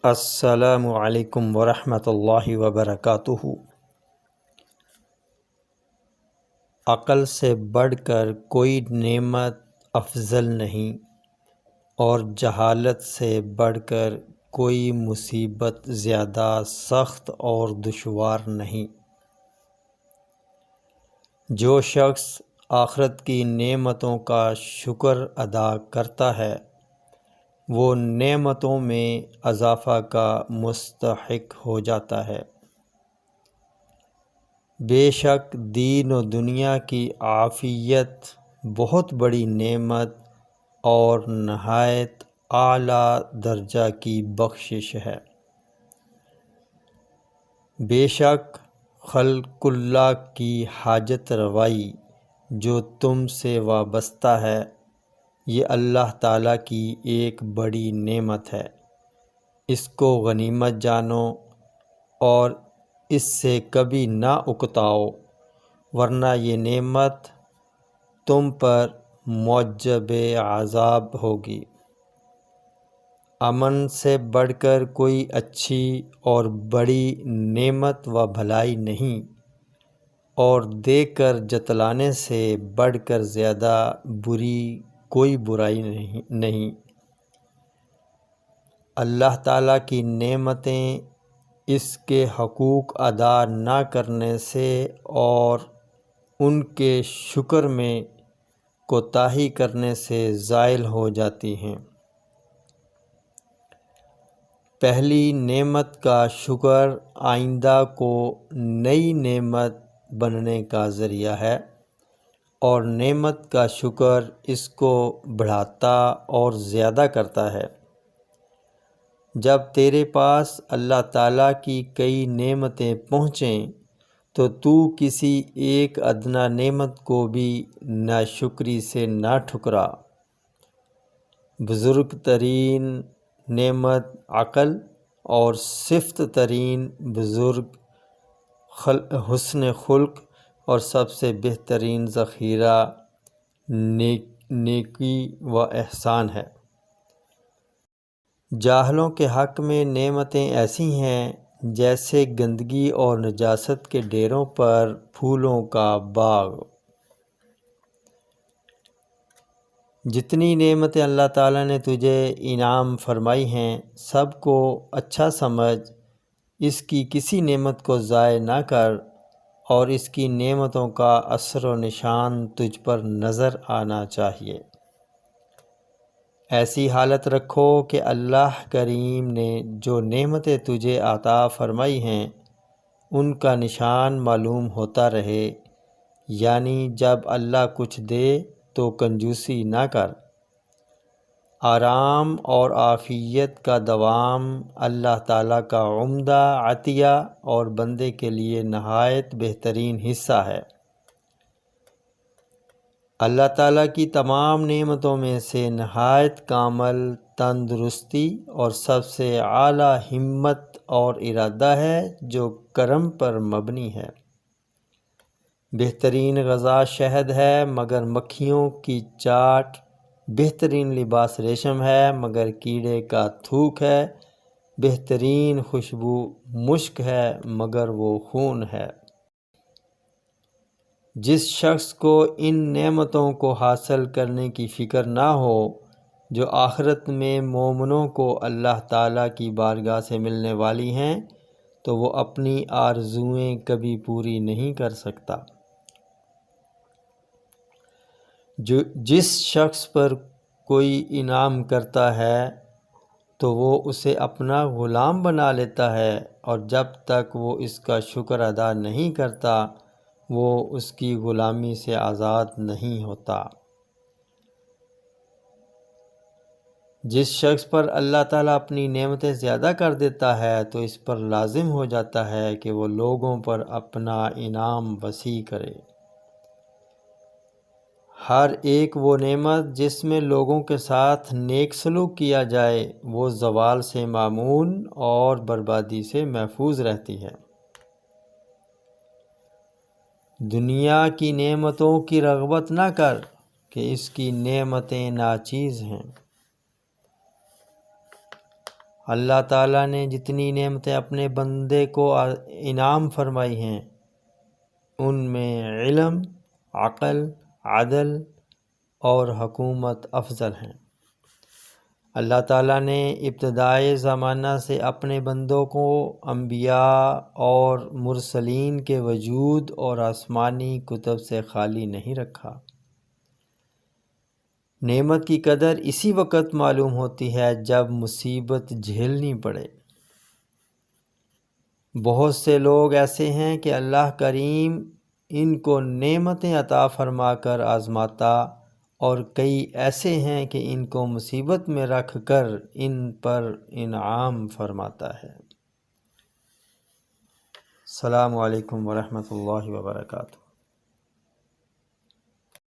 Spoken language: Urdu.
السلام علیکم ورحمۃ اللہ وبرکاتہ۔ عقل سے بڑھ کر کوئی نعمت افضل نہیں، اور جہالت سے بڑھ کر کوئی مصیبت زیادہ سخت اور دشوار نہیں۔ جو شخص آخرت کی نعمتوں کا شکر ادا کرتا ہے وہ نعمتوں میں اضافہ کا مستحق ہو جاتا ہے۔ بے شک دین و دنیا کی عافیت بہت بڑی نعمت اور نہایت اعلیٰ درجہ کی بخشش ہے۔ بے شک خلق اللہ کی حاجت روائی جو تم سے وابستہ ہے یہ اللہ تعالیٰ کی ایک بڑی نعمت ہے، اس کو غنیمت جانو اور اس سے کبھی نہ اکتاؤ، ورنہ یہ نعمت تم پر موجب عذاب ہوگی۔ امن سے بڑھ کر کوئی اچھی اور بڑی نعمت و بھلائی نہیں، اور دیکھ کر جتلانے سے بڑھ کر زیادہ بری کوئی برائی نہیں۔ اللہ تعالیٰ کی نعمتیں اس کے حقوق ادا نہ کرنے سے اور ان کے شکر میں کوتاہی کرنے سے زائل ہو جاتی ہیں۔ پہلی نعمت کا شکر آئندہ کو نئی نعمت بننے کا ذریعہ ہے، اور نعمت کا شکر اس کو بڑھاتا اور زیادہ کرتا ہے۔ جب تیرے پاس اللہ تعالیٰ کی کئی نعمتیں پہنچیں تو کسی ایک ادنیٰ نعمت کو بھی ناشکری سے نہ ٹھکرا۔ بزرگ ترین نعمت عقل اور صفت ترین بزرگ حسن خلق اور سب سے بہترین ذخیرہ نیکی و احسان ہے۔ جاہلوں کے حق میں نعمتیں ایسی ہیں جیسے گندگی اور نجاست کے ڈیروں پر پھولوں کا باغ۔ جتنی نعمتیں اللہ تعالیٰ نے تجھے انعام فرمائی ہیں سب کو اچھا سمجھ، اس کی کسی نعمت کو ضائع نہ کر، اور اس کی نعمتوں کا اثر و نشان تجھ پر نظر آنا چاہیے۔ ایسی حالت رکھو کہ اللہ کریم نے جو نعمتیں تجھے عطا فرمائی ہیں ان کا نشان معلوم ہوتا رہے، یعنی جب اللہ کچھ دے تو کنجوسی نہ کر۔ آرام اور عافیت کا دوام اللہ تعالیٰ کا عمدہ عطیہ اور بندے کے لیے نہایت بہترین حصہ ہے۔ اللہ تعالیٰ کی تمام نعمتوں میں سے نہایت کامل تندرستی اور سب سے اعلیٰ ہمت اور ارادہ ہے جو کرم پر مبنی ہے۔ بہترین غذا شہد ہے مگر مکھیوں کی چاٹ، بہترین لباس ریشم ہے مگر کیڑے کا تھوک ہے، بہترین خوشبو مشک ہے مگر وہ خون ہے۔ جس شخص کو ان نعمتوں کو حاصل کرنے کی فکر نہ ہو جو آخرت میں مومنوں کو اللہ تعالیٰ کی بارگاہ سے ملنے والی ہیں تو وہ اپنی آرزوئیں کبھی پوری نہیں کر سکتا۔ جس شخص پر کوئی انعام کرتا ہے تو وہ اسے اپنا غلام بنا لیتا ہے، اور جب تک وہ اس کا شکر ادا نہیں کرتا وہ اس کی غلامی سے آزاد نہیں ہوتا۔ جس شخص پر اللہ تعالیٰ اپنی نعمتیں زیادہ کر دیتا ہے تو اس پر لازم ہو جاتا ہے کہ وہ لوگوں پر اپنا انعام وسیع کرے۔ ہر ایک وہ نعمت جس میں لوگوں کے ساتھ نیک سلوک کیا جائے وہ زوال سے مامون اور بربادی سے محفوظ رہتی ہے۔ دنیا کی نعمتوں کی رغبت نہ کر کہ اس کی نعمتیں ناچیز ہیں۔ اللہ تعالیٰ نے جتنی نعمتیں اپنے بندے کو انعام فرمائی ہیں ان میں علم، عقل، عدل اور حکومت افضل ہیں۔ اللہ تعالیٰ نے ابتدائے زمانہ سے اپنے بندوں کو انبیاء اور مرسلین کے وجود اور آسمانی کتب سے خالی نہیں رکھا۔ نعمت کی قدر اسی وقت معلوم ہوتی ہے جب مصیبت جھیلنی پڑے۔ بہت سے لوگ ایسے ہیں کہ اللہ کریم ان کو نعمتیں عطا فرما کر آزماتا، اور کئی ایسے ہیں کہ ان کو مصیبت میں رکھ کر ان پر انعام فرماتا ہے۔ السلام علیکم ورحمۃ اللہ وبرکاتہ۔